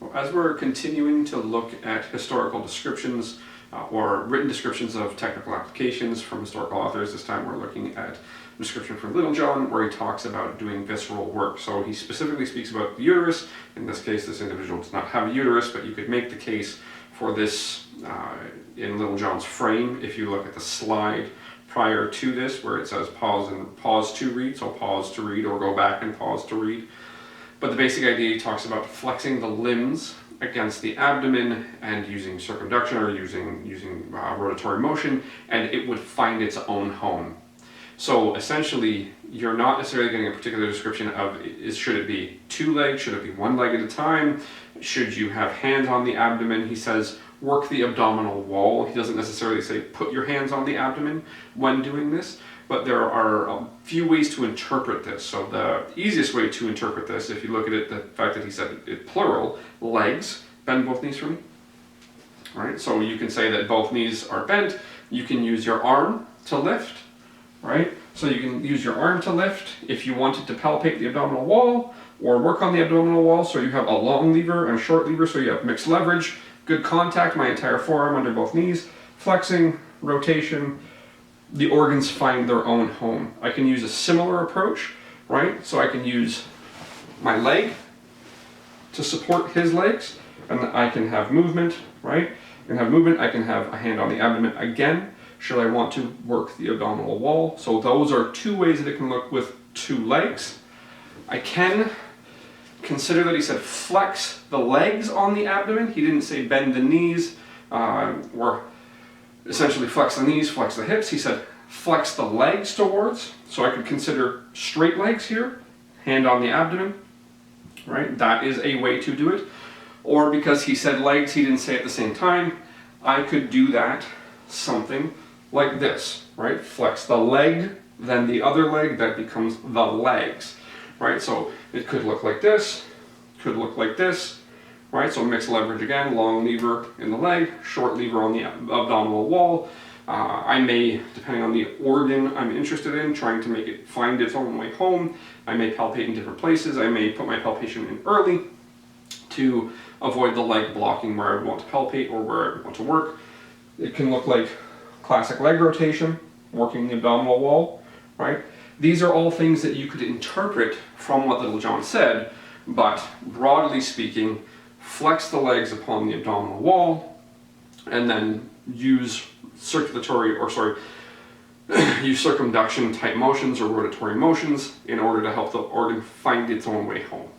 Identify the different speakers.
Speaker 1: So as we're continuing to look at historical descriptions or written descriptions of technical applications from historical authors, this time we're looking at a description from Littlejohn where he talks about doing visceral work. So he specifically speaks about the uterus. In this case, this individual does not have a uterus, but you could make the case for this in Littlejohn's frame if you look at the slide prior to this where it says pause and pause to read, so pause to read or go back and pause to read. But the basic idea, he talks about flexing the limbs against the abdomen and using circumduction or using rotatory motion, and it would find its own home. So essentially, you're not necessarily getting a particular description of should it be two legs, should it be one leg at a time, should you have hands on the abdomen. He says work the abdominal wall. He doesn't necessarily say put your hands on the abdomen when doing this, but there are a few ways to interpret this. So the easiest way to interpret this, if you look at it, the fact that he said it plural, legs, bend both knees for me. All right, so you can say that both knees are bent. You can use your arm to lift, right? So you can use your arm to lift if you wanted to palpate the abdominal wall or work on the abdominal wall. So you have a long lever and a short lever, so you have mixed leverage, good contact, my entire forearm under both knees, flexing, rotation, the organs find their own home. I can use a similar approach, right? So I can use my leg to support his legs, and I can have movement, right? I can have movement, I can have a hand on the abdomen again, should I want to work the abdominal wall. So those are two ways that it can look with two legs. I can consider that he said flex the legs on the abdomen. He didn't say bend the knees or essentially flex the knees, flex the hips. He said flex the legs towards. So I could consider straight legs here, hand on the abdomen, right? That is a way to do it. Or because he said legs, he didn't say at the same time, I could do that something like this, right? Flex the leg, then the other leg, that becomes the legs, right? So it could look like this, could look like this, right? So mixed leverage again, long lever in the leg, short lever on the abdominal wall. I may, depending on the organ I'm interested in, trying to make it find its own way home, I may palpate in different places. I may put my palpation in early to avoid the leg blocking where I would want to palpate or where I would want to work. It can look like classic leg rotation, working the abdominal wall, right? These are all things that you could interpret from what Littlejohn said, but broadly speaking, flex the legs upon the abdominal wall, and then use circumduction type motions or rotatory motions in order to help the organ find its own way home.